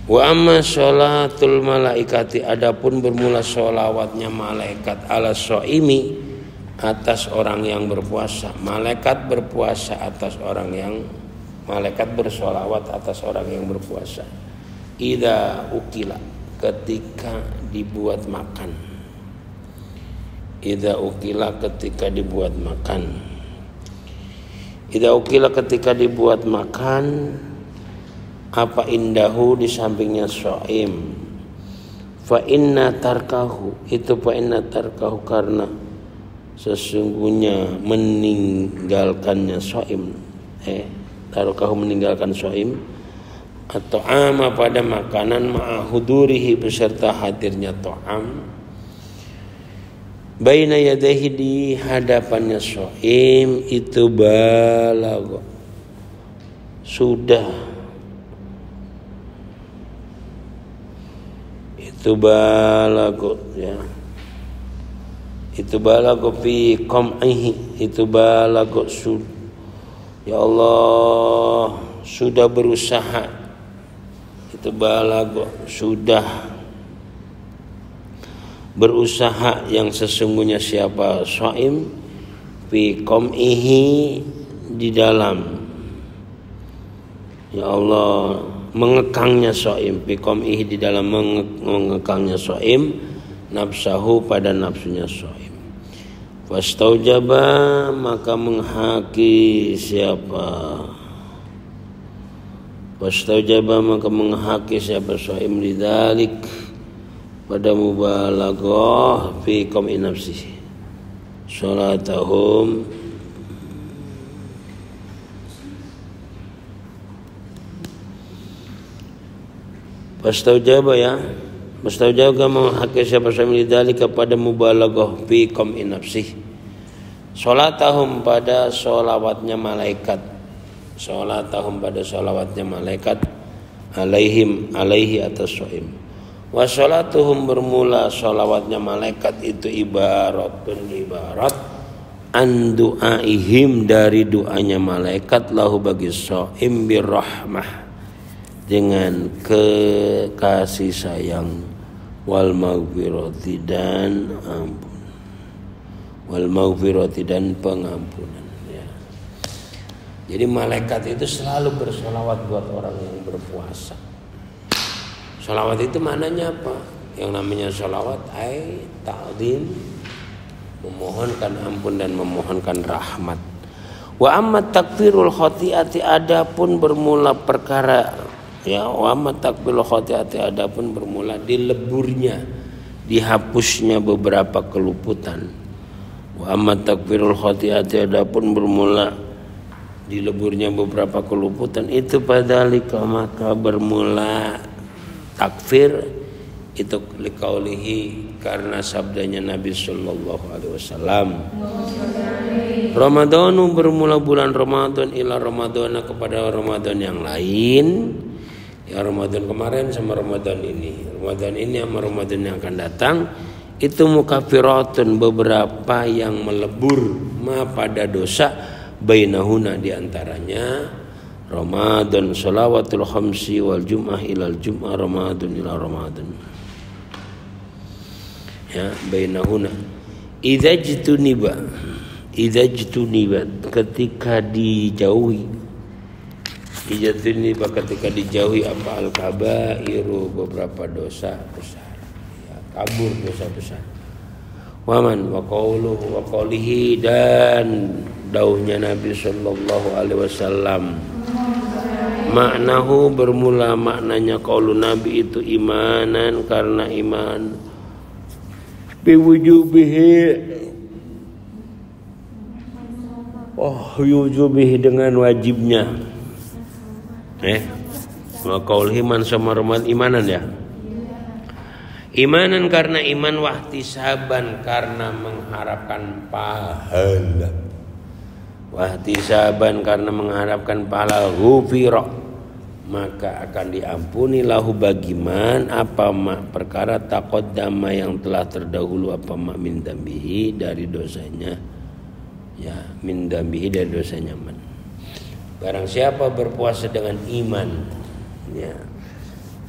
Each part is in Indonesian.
Wa amma sholatul malaikati, adapun bermula sholawatnya malaikat ala soimi atas orang yang berpuasa. Malaikat berpuasa atas orang yang malaikat bersolawat atas orang yang berpuasa. Idza ukila, ketika dibuat makan. Idza ukila, ketika dibuat makan. Idza ukila, ketika dibuat makan. Apa indahu, di sampingnya shaim. Fa inna tarkahu, itu fa inna tarkahu, karena sesungguhnya meninggalkannya shaim. Tarkahu, meninggalkan shaim. Atau ama, pada makanan, ma'ahudurihi, beserta hadirnya to'am. Baina yadaihi, di hadapannya shaim. Itu balago, sudah. Itu balago, ya. Itu balago fi qam'ihi, itu balago ya Allah, sudah berusaha. Itu balago, sudah berusaha yang sesungguhnya siapa shaim fi qam'ihi, di dalam, ya Allah, mengekangnya shaim, biqomih, di dalam mengekangnya shaim, nafsahu, pada nafsunya shaim. Fastaujaba, maka menghaki siapa? Fastaujaba, maka menghaki siapa shaim lidzalik, pada mubalaghah fi qom'i nafsihi, salatahum, Fastaujaba, ya. Fastaujaba, menghaki siapa shaim lidzalika, pada mubalaghah fi qam'i nafsih. Salatahum, pada sholawatnya malaikat. Salatahum, pada sholawatnya malaikat. Alaihim, alaihi, atas shaim. Wa sholatuhum, bermula sholawatnya malaikat itu ibarat an du'aihim, dari doanya malaikat, lahu, bagi shaim, birrahmah, dengan kasih sayang, wal maghfirati, dan ampun, wal maghfirati, dan pengampunan, ya. Jadi malaikat itu selalu bersolawat buat orang yang berpuasa. Solawat itu maknanya apa? Yang namanya solawat ta'zim, memohonkan ampun dan memohonkan rahmat. Wa amma takfirul khotiati, adapun bermula perkara, ya, wa amma takfirul khotiati, adapun bermula dileburnya, dihapusnya beberapa keluputan. Wa amma takfirul khotiati, adapun bermula dileburnya beberapa keluputan, itu padalika, maka bermula takfir itu liqaulihi, karena sabdanya Nabi sallallahu alaihi wasallam, Ramadhanu, bermula bulan Ramadan, ila Ramadhana, kepada Ramadan yang lain, ya, Ramadan kemarin sama Ramadan ini, Ramadan ini sama Ramadan yang akan datang, itu mukaffiratun, beberapa yang melebur, ma, pada dosa, bainahuna, diantaranya Ramadan, salawatul khamsi wal jum'ah ilal jum'ah, Ramadan ila Ramadan, ya, bainahuna. Idza jtuniba, ketika dijauhi, ijatuniba, ketika dijauhi apa, al-kabairu, beberapa dosa besar, ya, kabur dosa besar. Waman wa qauluhu, wa qaulihi, dan dauhnya Nabi sallallahu alaihi wasallam, maknahu, bermula maknanya qaulun Nabi itu imanan, karena iman, biwujubihi, yujubihi, dengan wajibnya, wa qaulihi, man sama Ramadan, imanan, ya, imanan karena iman, wahtisaban, karena mengharapkan pahala, wahtisaban, karena mengharapkan pahala, ghufira, maka akan diampuni, lahu, bagi man, apa mak, perkara taqaddama, yang telah terdahulu, apa mak, min dambihi, dari dosanya, ya, min dambihi, dari dosanya man. Barang siapa berpuasa dengan iman, ya,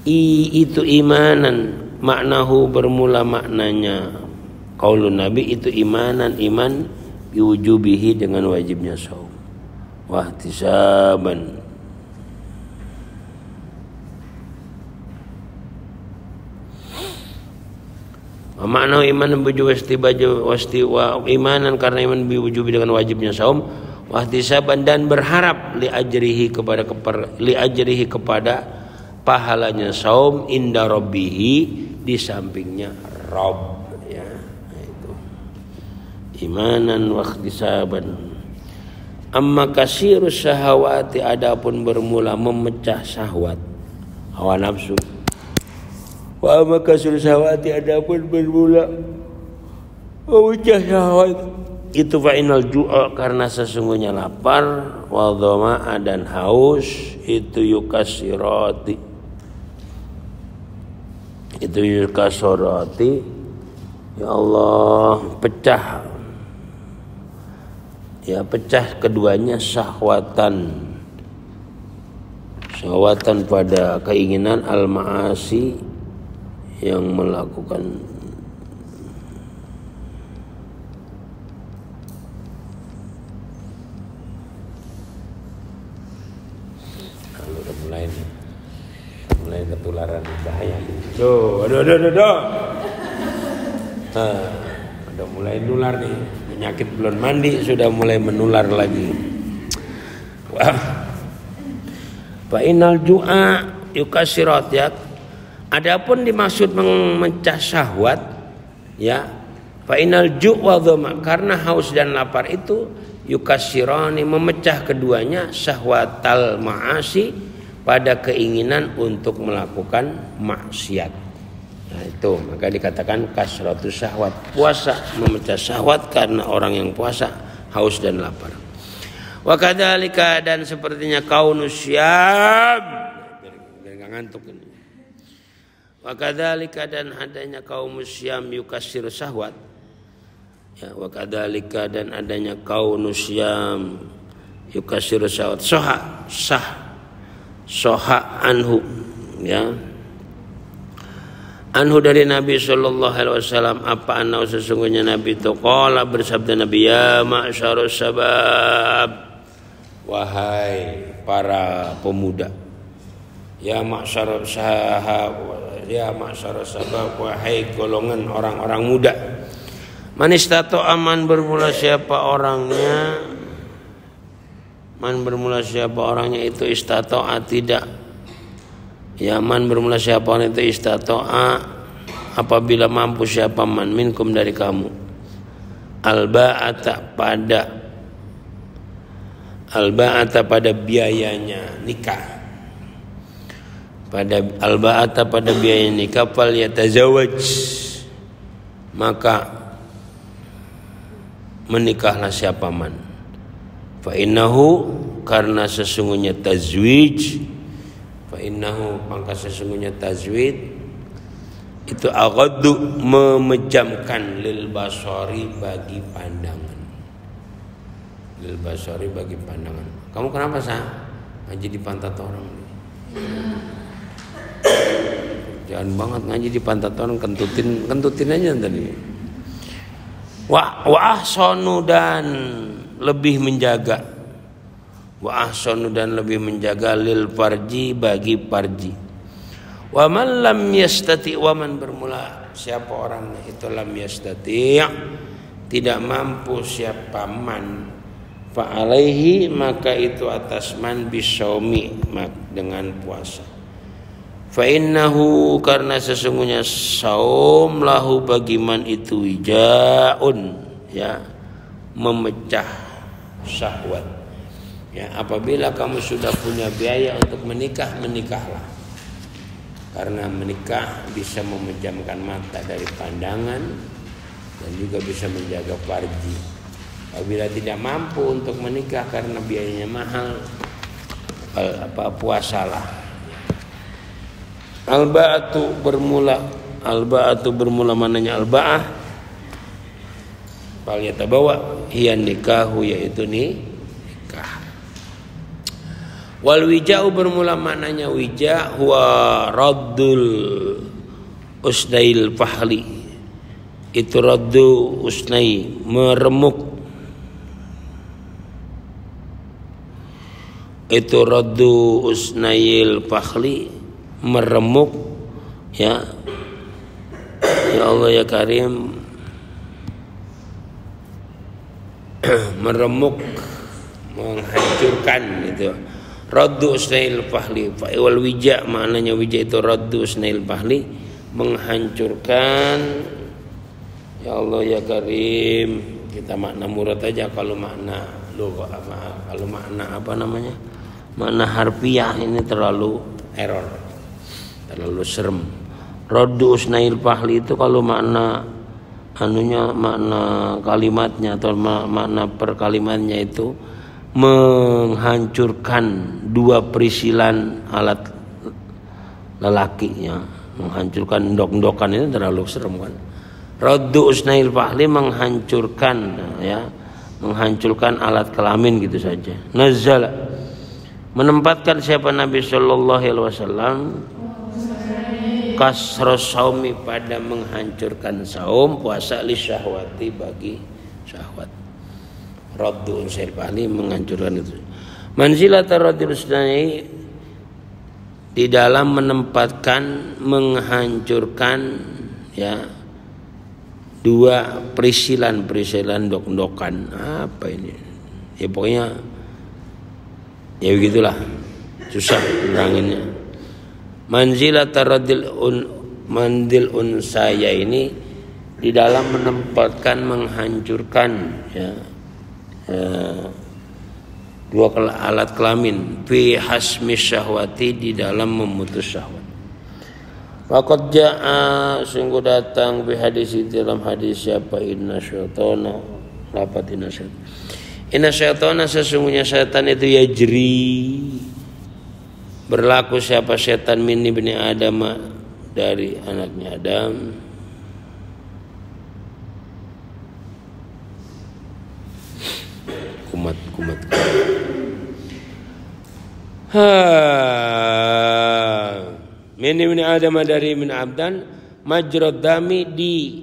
itu imanan, maknahu bermula maknanya qaulun Nabi itu imanan, iman biwujubihi dengan wajibnya saum, wahtisaban makna iman wasti wa imanan karena iman biwujubi dengan wajibnya saum, wahtisaban dan berharap li ajrihi kepada pahalanya saum inda rabbihi di sampingnya Rabb ya. Nah, itu imanan wahtisaban. Amma kasirus syahawati adapun bermula memecah syahwat hawa nafsu. Wa amma kasirus syahawati adapun bermula memecah syahwat itu fa'inal ju'a karena sesungguhnya lapar wa dhama'a dan haus itu yukasirati ya Allah pecah keduanya syahwatan pada keinginan al-ma'asi yang melakukan mulai ketularan bahaya. Aduh. Udah mulai nular nih. Penyakit belum mandi sudah mulai menular lagi. Wah. Fa innal ju'a yukasirat ya. Adapun dimaksud memecah syahwat ya. Fa innal ju'a dhama karena haus dan lapar itu yukasirani memecah keduanya syahwatal ma'asi pada keinginan untuk melakukan maksiat. Nah itu maka dikatakan kasratu syahwat, puasa memecah syahwat karena orang yang puasa haus dan lapar. Wa kadzalika dan sepertinya kaunus syam biar enggak ngantuk ini. Wa kadzalika dan adanya kaumus syam yukasiru syahwat. Ya wa kadzalika dan adanya kaunus syam yukasiru syahwat soha anhu ya anhu dari Nabi sallallahu alaihi wasallam apa anna sesungguhnya Nabi itu qala bersabda Nabi ya ma'syarus sabab wahai para pemuda ya ma'syarus sabab wahai golongan orang-orang muda man istata aman bermula siapa orangnya itu istata'a tidak ya man bermula siapa orang itu istata'a apabila mampu siapa man minkum dari kamu alba'ata pada biayanya nikah pada biaya nikah fal yatazawwaj maka menikahlah siapa man fa innahu karena sesungguhnya tazwij itu aghaddu memejamkan lil basari bagi pandangan. Kamu kenapa ngaji di pantat orang? Jangan banget ngaji di pantat orang, kentutin aja tadi. Wa ahsanu dan lebih menjaga lil farji bagi farji wa man lam yastati wa man bermula siapa orang itu lam yastati tidak mampu siapa man fa alaihi maka itu atas man bisaumi dengan puasa fa innahu karena sesungguhnya saum lahu bagi man itu wijaun ya memecah syahwat ya apabila kamu sudah punya biaya untuk menikahlah karena menikah bisa memejamkan mata dari pandangan dan juga bisa menjaga farji. Apabila tidak mampu untuk menikah karena biayanya mahal puasalah. Alba'atu bermula mananya alba'ah fal yatabawa hiya nikahu yaitu nikah Wal wija'u bermula maknanya wija' huwa raddul usnail fahli. Itu raddu usnai, meremuk. Itu raddu usnail fahli, meremuk, ya. Ya Allah ya Karim, meremuk, menghancurkan itu. Raddu usnail fahli. Wal wija' maknanya wija' itu raddu usnail fahli, menghancurkan. Ya Allah ya Karim, kita makna murad aja. Kalau makna lugha kalau makna apa namanya? Makna harfiah ini terlalu error. Terlalu serem. Raddu usnail fahli itu kalau makna anunya, makna kalimatnya atau makna per kalimatnya itu menghancurkan dua perisilan alat lelaki, ya. Menghancurkan ndok-ndokan itu terlalu serem kan. Raddu usnail fahli, menghancurkan, ya, menghancurkan alat kelamin gitu saja. Nazala, menempatkan siapa Nabi sallallahu alaihi wasallam kasros saumi, pada menghancurkan saum, puasa li syahwati, bagi syahwat. Raddu usnail fahli, menghancurkan itu. Manzilat raddu usnai, di dalam menempatkan, menghancurkan, ya, dua perisilan dok-dokan. Apa ini? Ya pokoknya ya begitulah, susah neranginnya. Manzilat mandil unsaya ini di dalam menempatkan, menghancurkan, ya, dua alat kelamin, fi hasmi syahwati, di dalam memutus syahwat. Faqad jaa, sungguh datang, bi hadis, dalam hadis siapa, inna syaitana, lapat inna syaitan. Inna syaitana, sesungguhnya syaitan itu yajri, berlaku siapa setan, min ibni Adam, dari anaknya Adam. Kumat. Min ibni Adam, dari min abdan, majrad dami, di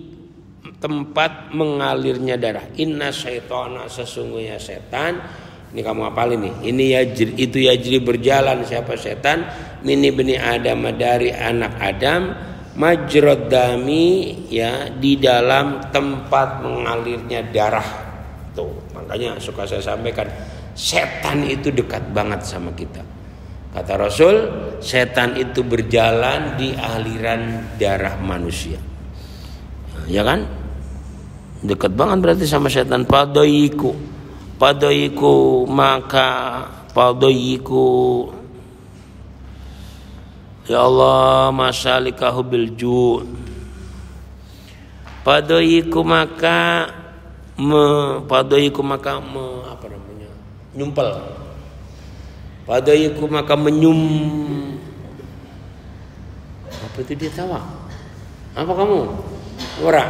tempat mengalirnya darah. Inna syaitana, sesungguhnya setan. Ini kamu hafalin nih. Ini yajri, itu yajri, berjalan siapa setan, min ibni Adam, dari anak Adam, majrad dami, ya, di dalam tempat mengalirnya darah. Tuh, makanya suka saya sampaikan, setan itu dekat banget sama kita. Kata Rasul, setan itu berjalan di aliran darah manusia. Ya kan? Dekat banget berarti sama setan. Padoiku, maka padoiku, ya Allah, masalikahu bil ju'. Padoiku maka apa namanya? Nyumpel. Padoiku maka apa itu dia tawa? Apa kamu? Ora.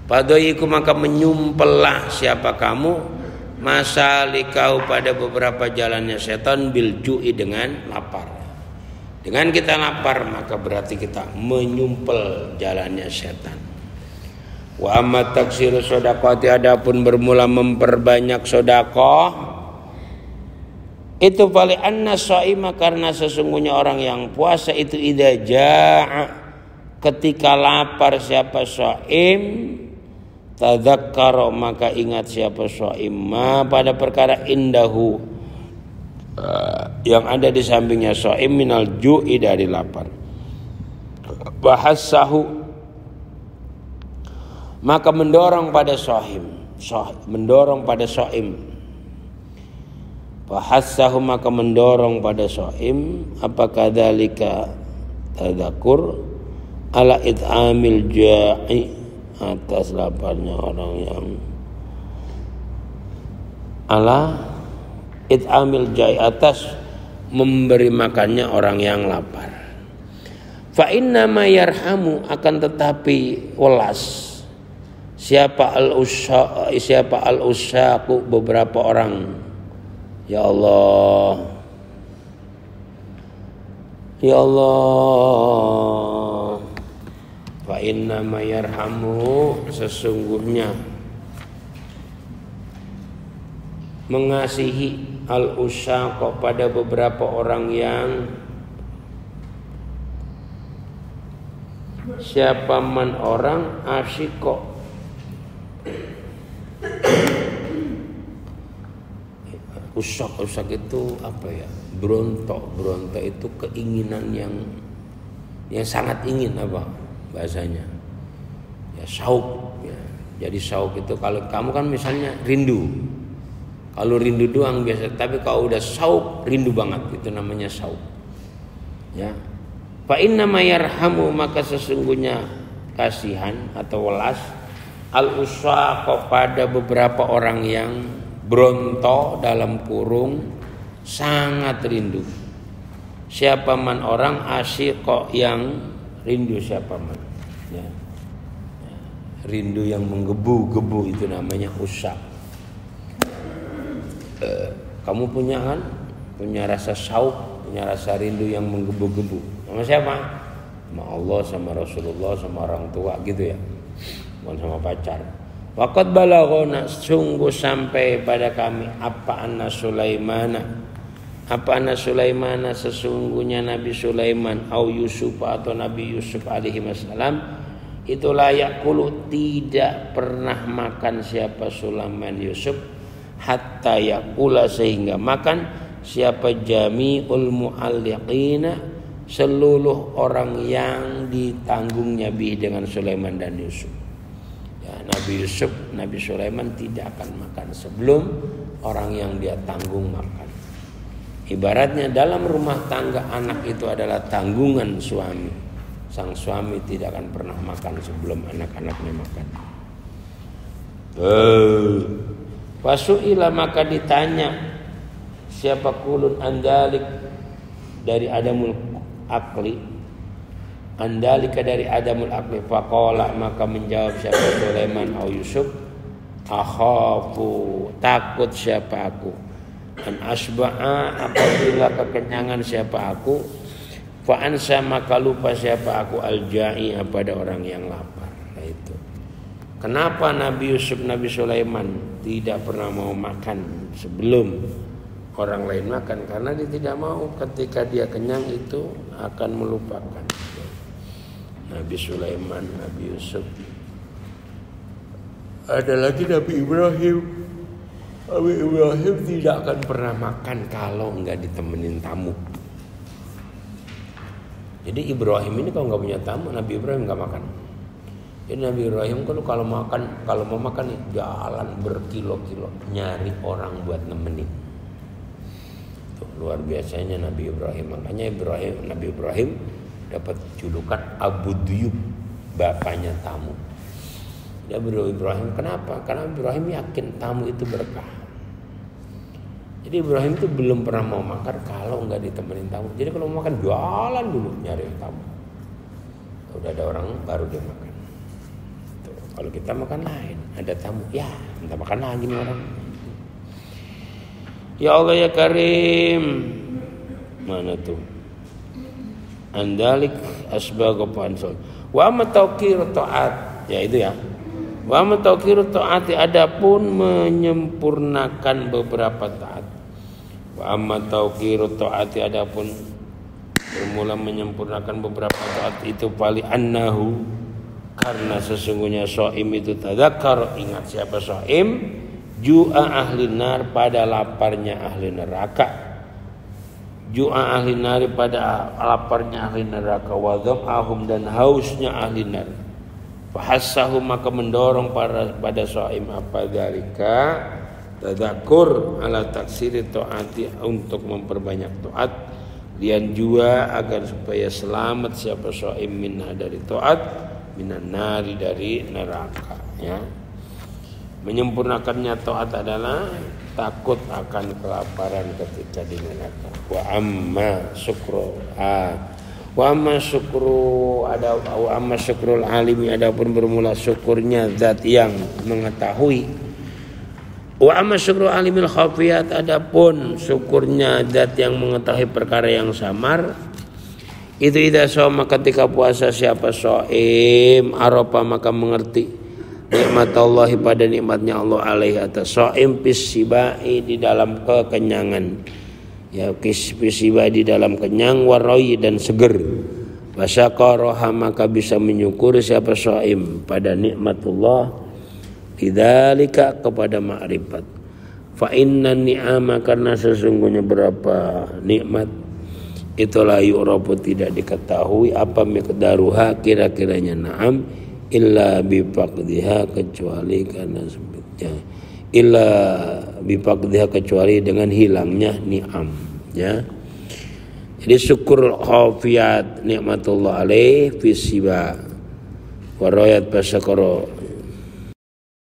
Padoiku maka menyumpellah siapa kamu, masalikau, pada beberapa jalannya setan, bil ju'i, dengan lapar. Dengan kita lapar maka berarti kita menyumpel jalannya setan. Wa amma taksiru shadaqati, adapun bermula memperbanyak sedekah, itu fali anna shaima, karena sesungguhnya orang yang puasa itu idza jaa, ketika lapar siapa shaim, tadzakkara, maka ingat siapa shaim, ma, pada perkara indahu, yang ada di sampingnya shaim, minal ju'i, dari lapar. Bahassahu, maka mendorong pada shaim, mendorong pada shaim. Bahassahu, maka mendorong pada shaim, apa kadzalika tadzakur, ala it'amil ja'i, atas laparnya orang yang, ala it'amil ja'i, atas memberi makannya orang yang lapar. Fa inna ma yarhamu, akan tetapi welas siapa al-usyaqu, beberapa orang Ya Allah, ya Allah, fa inna ma yarhamu, sesungguhnya mengasihi al-usaq pada beberapa orang yang siapa man orang asyiko usak itu apa ya, berontok itu keinginan yang sangat ingin, apa bahasanya ya, syauk ya. Jadi syauk itu kalau kamu kan misalnya rindu, kalau rindu doang biasa, tapi kalau udah syauk, rindu banget, itu namanya syauk ya. Fa inna ma yarhamu, maka sesungguhnya kasihan atau welas al-usaq pada beberapa orang yang bronto dalam kurung sangat rindu. Siapa man orang asyiq yang rindu, siapa man ya. Rindu yang menggebu-gebu itu namanya usaq. Kamu punya kan, punya rasa syauk, punya rasa rindu yang menggebu-gebu sama siapa? Sama Allah, sama Rasulullah, sama orang tua gitu ya, bukan sama pacar. Waqad balaghana, sungguh sampai pada kami apa anna Sulaimana, sesungguhnya Nabi Sulaiman au Yusuf atau Nabi Yusuf alaihi wassalam itu layak kulu, tidak pernah makan siapa Sulaiman Yusuf hatta yakula, sehingga makan siapa jami'ul mu'alliqina, seluruh orang yang ditanggungnya bih dengan Sulaiman dan Yusuf ya. Nabi Yusuf, Nabi Sulaiman tidak akan makan sebelum orang yang dia tanggung makan. Ibaratnya dalam rumah tangga anak itu adalah tanggungan suami. Sang suami tidak akan pernah makan sebelum anak-anaknya makan. Wasu'ila, maka ditanya siapa kulun andalik dari adamul akli, andalika dari adamul akli, faqala, maka menjawab siapa Sulaiman au Yusuf, akhafu, takut siapa aku, an asba'a, apabila kekenyangan siapa aku, fa ansa, maka lupa siapa aku al-ja'i, pada orang yang lapar. Nah itu kenapa Nabi Yusuf, Nabi Sulaiman tidak pernah mau makan sebelum orang lain makan, karena dia tidak mau ketika dia kenyang itu akan melupakan. Nabi Sulaiman, Nabi Yusuf, ada lagi Nabi Ibrahim. Nabi Ibrahim tidak akan pernah makan kalau enggak ditemenin tamu. Jadi Ibrahim ini kalau enggak punya tamu, Nabi Ibrahim enggak makan. Jadi Nabi Ibrahim kalau mau makan jalan berkilo-kilo nyari orang buat nemenin. Luar biasanya Nabi Ibrahim. Makanya Nabi Ibrahim dapat julukan Abu Duyub, bapaknya tamu. Nabi Ibrahim kenapa? Karena Ibrahim yakin tamu itu berkah. Jadi Ibrahim itu belum pernah mau makan kalau nggak ditemenin tamu. Jadi kalau mau makan jualan dulu nyari tamu. Udah ada orang baru dia makan. Tuh, kalau kita makan lain, ada tamu, ya minta makan lagi nih orang. Ya Allah ya Karim, mana tuh? Andalik asbago pansol. Wa matawqir taat, ya itu ya. Wa matawqir taati, adapun menyempurnakan beberapa taat. Wa matawqir taati, adapun bermula menyempurnakan beberapa taat itu pali annahu, karena sesungguhnya shaim itu tadzakkar, ingat siapa shaim, ju'a ahli nar, pada laparnya ahli neraka. Ju'a ahli nar, pada laparnya ahli neraka. Wa dham'ahum, dan hausnya ahli nar. Fahassahum, maka mendorong pada shaim apa dzalika, tadzakur ala taksiri taati, untuk memperbanyak taat, lian jua, agar supaya selamat siapa shaim minha, dari taat, minan nari, dari neraka ya. Menyempurnakannya taat adalah takut akan kelaparan ketika di neraka. Wa amma syukrul alimi, adapun bermula syukurnya zat yang mengetahui Wa amma syukru alimil khafiyat, adapun syukurnya zat yang mengetahui perkara yang samar, itu idza shauma ketika puasa siapa shaim arafa maka mengerti nikmat Allah pada nikmatnya Allah alaihi atas shaim fisibai di dalam kekenyangan, ya fisibai di dalam kenyang, warai dan seger, wasyakaraha maka bisa menyukuri siapa shaim pada nikmatullah bidzalika kepada ma'rifat. Fa inna ni'ama karena sesungguhnya berapa nikmat itulah yu'rafu tidak diketahui apa miqdaruha kira-kiranya na'am illa bifaqdiha kecuali karena sempitnya, illa bifaqdiha kecuali dengan hilangnya ni'am, ya. Jadi syukur khafiyat nikmatullah alaih fi siba wa rayat basyakara